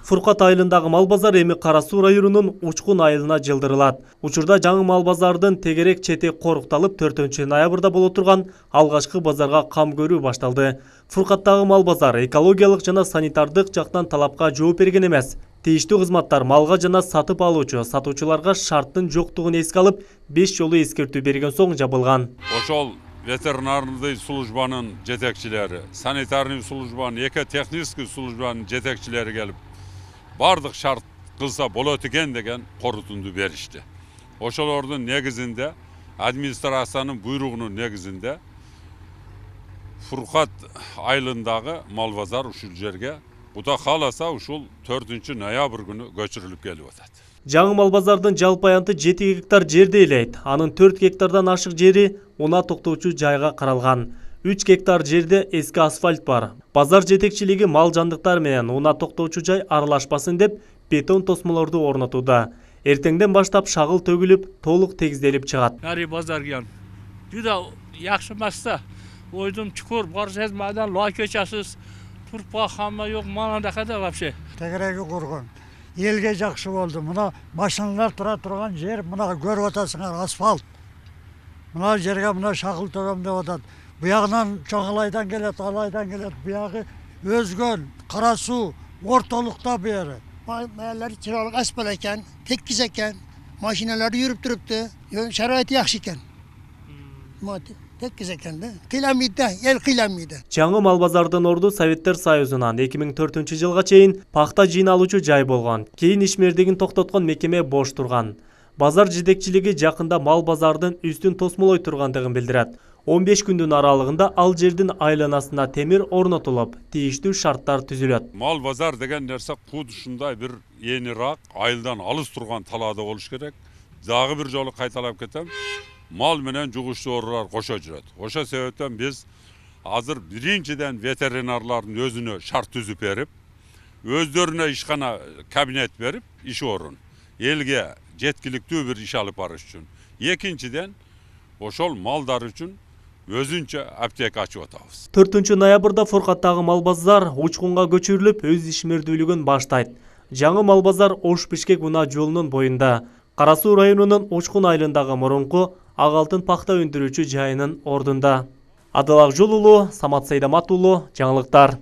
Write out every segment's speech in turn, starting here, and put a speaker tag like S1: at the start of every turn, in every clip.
S1: Фуркат айылындагы мал базар эми Кара Суу районунун Учкун айылына жылдырылат. Учурда жаңы мал базардын тегерек чети корукталып 4-ноябрда боло турган алгачкы базарга кам көрүү башталды. Фуркаттагы мал базар экологиялык жана санитардык жактан талапка жооп берген эмес. Тийиштүү кызматтар малга жана сатып алуучу сатуучуларга шарттын жоктугун эске алып 5 жолу эскертүү берген соң жабылган.
S2: Ошол ветеринарный службанын жетекчилери, санитарный службанын, экотехнический службанын жетекчилери келип бардык шарт кылса болот экен деген корутунду беришти. Ошолордун негизинде администрациянын буйругунун негизинде Фуркат айылындагы мал базар ушул жерге Куда кааласа ушул 4-ноябрь күнү көчүрүлүп келип атат.
S1: Жаңы мал базардын жалпы аянты 7 гектар жерди элейт. Анын 4 гектардан ашык жери унаа токтоочу жайга каралган. 3 гектар жерде эски асфальт бар. Базар жетекчилиги мал жандыктар менен унаа токтоочу жай аралашпасын деп бетон тосмолорду орнотууда. Эртеңден баштап шагыл төгүлүп, толук тегизделип чыгат.
S3: Нари базарган. Juda yaxshi emasda. O'ydim chuqur bor sezmadan loy ko'chasiz. Turpa hamma yo'q, mana qada вообще.
S4: Тегереги курган. Элге жакшы болду. Мына машиналар тура турган жер, мына көрүп атасыңар асфальт. Мына жерге мына шагыл төгөм деп атат. Буягынан Чоңалайдан келет, Алайдан келет, буягы Өзгөн, Кара Суу, ортолукта бу жери.
S5: Mahalleler çıralık asfalt eken, tekiz eken, maşineler yürüp duruptu. Şaraiti yaxşı eken. Tekiz eken de. Kılamıydı, el kılamıydı.
S1: Жаңы мал базардын орду Советтер Союзунан 2004-жылга чейин пахта жыйналуучу жай болгон. Кийин ишмердигин токтоткон мекеме бош турган. Базар жетекчилиги жакында мал базардын үстүн тосмолой тургандыгын билдирет. 15 күндүн аралыгында ал жердин айланасына темир орнотулуп, тийиштүү шарттар түзүлөт.
S2: Мал базар деген нерсе куд ушундай бир энирак, айылдан алыс турган талаада болуш керек. Дагы бир жолу кайталап кетем. Мал менен жугуштуу оорулар кошо жүрөт. Ошо себептен биз азыр биринчиден ветеринарлардын өзүнө шарт түзүп берип, өздөрүнө ишкана кабинет берип, иш орун, элге жеткиликтүү бир иш алып барыш үчүн. Экинчиден ошол малдар үчүн өзүнчө аптека ачып атабыз.
S1: 4-ноябрда Фуркаттагы мал базар Учкунга көчүрүлүп, өз ишмердүүлүгүн баштайт. Жаңы мал базар Ош-Бишкек унаа жолунун боюнда, Кара Суу районунун Учкун айылындагы мурунку ак алтын пахта өндүрүүчү жайынын ордунда. Адыл Акжол уулу, Самат Сайдамат уулу, жаңылыктар.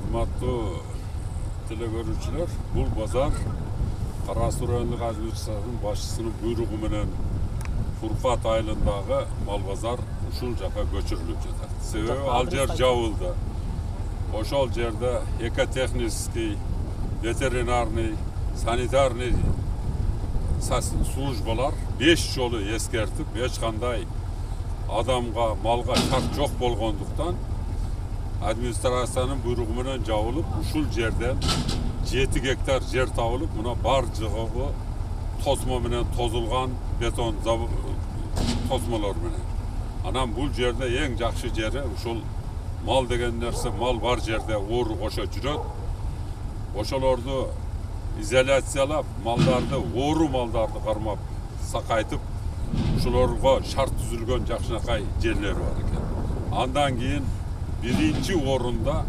S2: Hurmatlı telegörүүчүлөр, бул базар Кара Суу райондук администрациянын башчысынын буйругу менен Фуркат айылындагы мал базар ушул жака көчүрүлүп жатат. Себеби ал жер жабылды. Ошол жерде экотехнический, ветеринарный, санитарный службалар 5 жолу эскертип, эч кандай адамга, малга шарт жок болгондуктан администрациянын буйругу менен жабылып, ушул жерден 7 гектар жер табылып, мына бар жыгы тосмо менен тозулган бетон тосмолор менен. Анан бул жерде эң жакшы жери ушул мал деген нерсе, мал бар жерде оору кошо жүрөт. Ошолорду изоляциялап, малдарды, оору малдарды кармап, сакайтып, ушулорго шарт түзүлгөн жакшынакай жерлер бар экен. Андан кийин биринчи орунда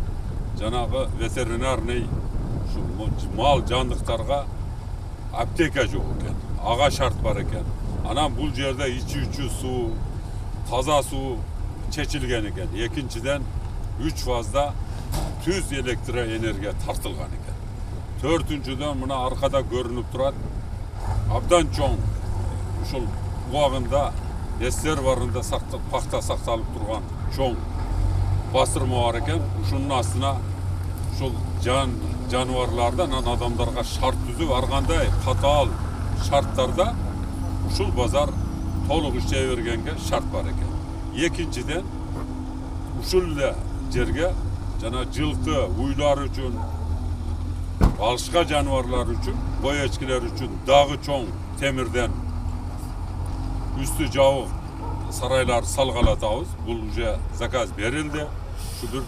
S2: жанагы ветеринарный мал жандыктарга apteka yok ekan, ağa şart var ekan. Anam bu yerde içi su, taza su çekilgen ekan. Ekinçiden 3 fazla tüz elektre energiya tartılgan ekan. Dördüncüden buna arkada görünüp duran abdan çoğun uşul uağında esler varında pakta saktalıp durgan çoğun bastırma var eken. Uşunun aslına uşul canavarlardan adamlarga şart düzüp arganday katal şartlarda uşul bazar toluk işleyvergenge şart var eken. Ekinciden uşul jerge jana жылkı, uylar üçün, başka canavarlar üçün, boyaçkiler üçün dağı çoğun temirden üstü cavuk saraylar salgalatağız. Bu zakaz verildi. Şu bir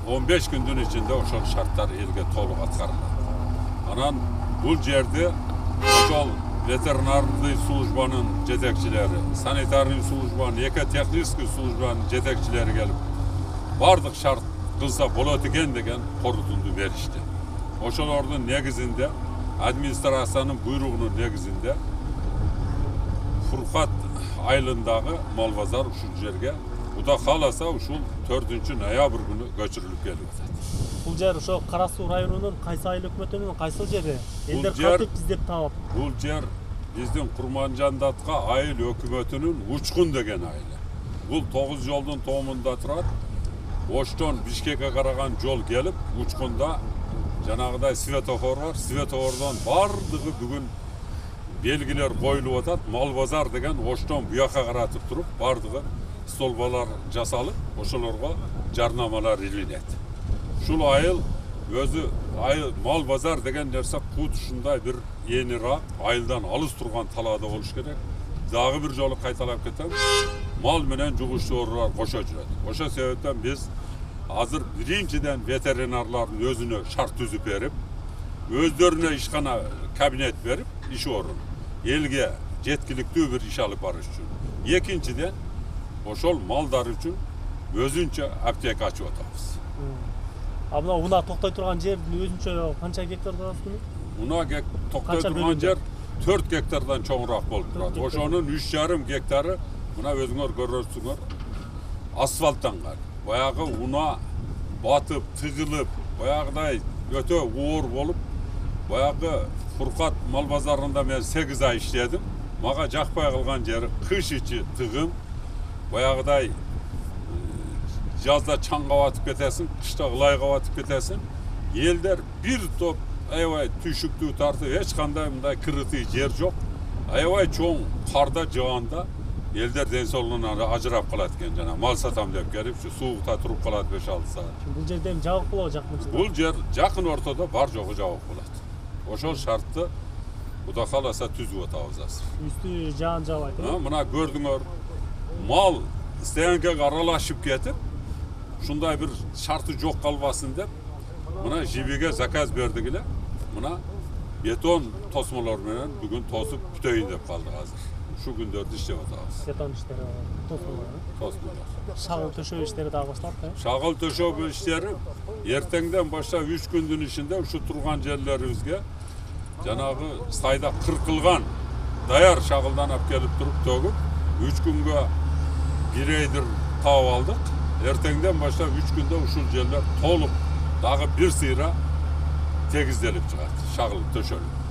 S2: 15 gündün içinde o şartlar elge toluk atkarıldı. Anan bu yerde oşol veterinarly slujbanın jetekçileri, sanitarny slujbanın, ekotexnik slujbanın jetekçileri gelip bardık şart kılsa bolat eken degen korutundu verişti. Oşolordun negizinde, administrasyonun buyruğunun negizinde Furkat aylındağı Malbazar uşul yerge, bu da kalasa uşul 4. noyabr günü göçürülüp geliyor.
S1: Бул жер ошо Кара Суу районунун кайсы айыл өкмөтүнүн кайсыл жери? Элдер
S2: жер-
S1: кантип издеп таап?
S2: Бұл жер біздің Құрманжандатқа айыл өкіметінің Учкун деген айылы. Бұл 9 жолдың тоғымында тұрады. Оштон Бишкекке қараған жол келіп, Учкунда жанағыдай светофор бар. Светофордан бардығы бүгін белгілер қойылып атат. Малбазар деген Оштон бұяққа қаратып тұрып, бардығы столбалар жасалып, ошолорға жарнамалар иленеді. Шул айыл өзі Малбазар деген нерсе кут ушундай бир энирак айылдан алыс турган талаада болуш керек. Дагы бир жолу кайталап кетем. Мал менен жугуштуулар кошо жүрөт. Ошо себептен биз азыр биринчиден ветеринарлардын өзүнө шарт түзүп берип, өздөрүнө ишкана кабинет берип, иш орун элге жеткиликтүү бир иш алып барыш үчүн. Экинчиден ошол малдар үчүн өзүнчө аптека ачып атабыз.
S1: А мына уна токтой турган жердин өзүнчө канча гектар турат?
S2: Уна токтой
S1: Канча
S2: турган
S1: бөлүндү?
S2: жер 4 гектардан чоңураак болуп турат.
S1: гектар.
S2: Ошонун 3,5 гектары мына өзүңөр көрөсүңөр асфальттанган. Баягы уна батып, тыгылып, баягыдай өтө оор болуп, баягы Фуркат мал базарында мен 8 ай иштедим. Мага жакпай калган жери кыш ичи тыгым. Баягыдай жазда чаңга батып кетесиң, кышта ылайга батып кетесиң. Элдер бир топ аябай түйшүктүү тартып, эч кандай мындай кырытый жер жок. Аябай чоң карда жаанда элдер ден соолугунан ажырап калат экен, жана мал сатам деп келип, суукта туруп калат 5-6 саат.
S1: Бул жерде эми жабык болобу жакын?
S2: Бул жер жакын ортодо бар жогу жабык болот. Ошол шартты Кудай кааласа түзүп атабыз азыр.
S1: Үстү жаан жабайт.
S2: Мына көрдүңөр, мал стенгеге аралашып кетип, ушундай бир шарты жок калбасын деп, мына жибиге заказ бердик эле. Мына бетон тосмолор менен бүгүн тосуп бүтөйүн деп калдык азыр. Ушу күндөрдү иштеп атабыз.
S1: Бетон иштери,
S2: Тосмолор.
S1: шагыл төшөө иштери дагы башталат да.
S2: Шагыл төшөө иштери эртеңден баштап 3 күндүн ичинде ушу турган жерлерибизге жанагы сайда кыркылган даяр шагылдан алып келип туруп төгүп 3 күнгө бирейдир таап алдык. Эртеңден баштап 3 күндө ушул жерлер толук дагы бир сыйра тегизделип чыгат, шагыл төшөлүп.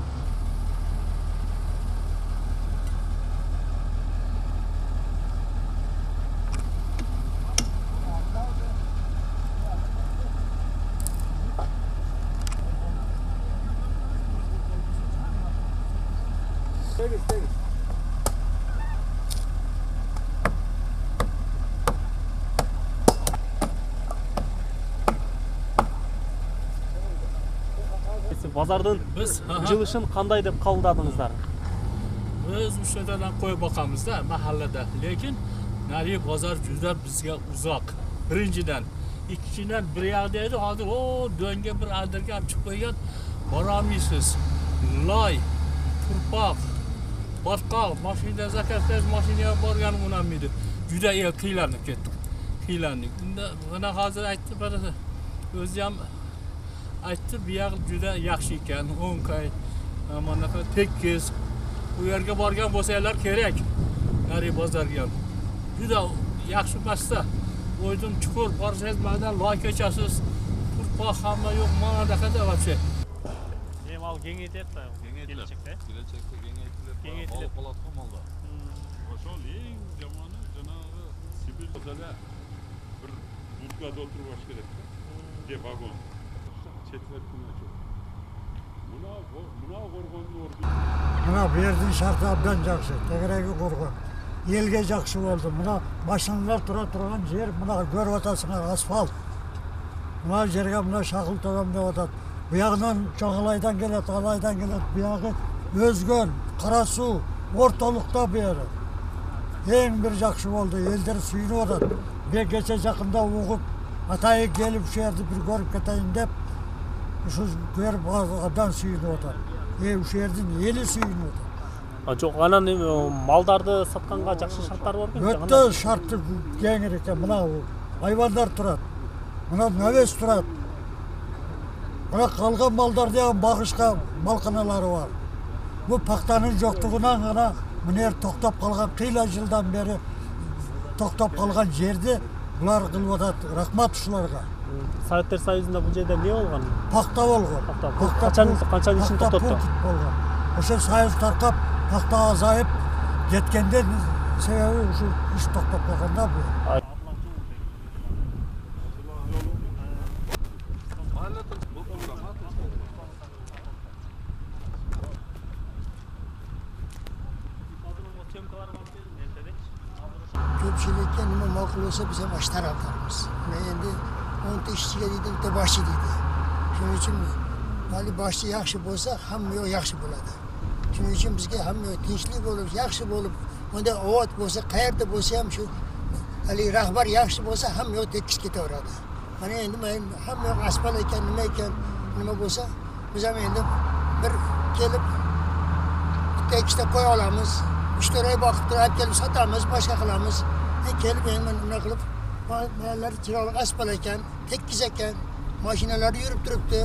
S1: Базардын
S3: Biz
S1: жылышын кандай деп кабылдадыңыздар?
S3: biz müşterilerden koy bakamız da mahallede. Lekin nari pazar juda bizga uzoq. Birinciden, ikkinchidan bir yoqdaydi, hozir o dönge bir aldirga olib chiqib qo'ygan. Boramisiz. Loy, turpoq, botqoq, mashina zakatlash mashinaga borganim unammaydi. Juda qiylanib ketdik. Qiylandik. Unda mana hozir aytdi o'zi ham aytdi, bu yoq juda yaxshi ekan, 10 oy Mana tekis. Bu yerga borgan bo'lsanglar kerak. Nari bozorga. Juda yaxshi emasda. O'ydim chuqur borsangiz madan loy kechasiz. Turpoq hamma yo'q, mana qanaqa вообще.
S1: Mal kengeytyapti kelajakda.
S2: Kelajakda kengaytirilib qoladi malda. Ошол эң жаманы жанагы Сибирь базарда bir будкада o'tirib olish kerak. Же вагон. Четвертini açıyor. Buna qo'rg'onni o'rdi.
S4: Mana bu yerдің şartı abdan жақсы, тегерегі қорған. Елге жақсы болды. Мына машиналар тұра тұрған жер, мына көріп отырсыңдар асфальт. Мына жерге мына шақыл тоғам деп атады. Bu жағынан Çoğalay'dan келеді, Алайдан келеді. Bu жағы Өзгөн, Қарасу, орталықта bu yeri. Ең бір жақсы болды. Елдер сүйініп отады. Ben geçe жақында оқып, атайы келіп şu жерді бір көріп кетейін деп, şu көріп адам сүйініп отады. Şu жердің елі сүйініп отады.
S1: Жоқ, анан малдарды сатқанға жақсы шарттар бар екен.
S4: Өтті шартты кеңір екен. Мына hayvanдар тұрады. Мына нәвес тұрады. Мына қалған малдар деген бағышқа малқаналары бар. Bu пақтаның жоқтығынан ғана мінер тоқтап қалған қила жылдан бері тоқтап қалған жерді бұлар қылып отады. Рахмат ұшыларға.
S1: Советтер Союзында бұл жерде не болған?
S4: Пақта болған.
S1: Қанша үшін тоқтатты?
S4: Осы сайыз тарқап, пақта азайып жеткенде себебі осы іш тоқтап қалғанда бұл.
S5: Köpçülükten nima ma'qul bo'lsa biz ham ash tarafdormiz. Men endi 10 ta ishchiga deydi, bitta boshchi deydi. Shuning uchun hali boshchi yaxshi bo'lsa, hamma yo'q yaxshi bo'ladi. Shuning uchun bizga hamma yo'q tinchlik bo'lib, yaxshi bo'lib, unda ovod bo'lsa, qayerda bo'lsa ham shu hali rahbar yaxshi bo'lsa, hamma yo'q tekis ketaveradi. Mana endi men hamma yo'q asfalt ekan, nima bo'lsa, biz ham endi bir kelib bitta ikkita qo'y olamiz. 3-4 oy boqib turib kelib sotamiz, boshqa qilamiz. Kelib endi nima qilib, bolalar chiroyli asfalt ekan, tekis ekan, mashinalar yurib turibdi.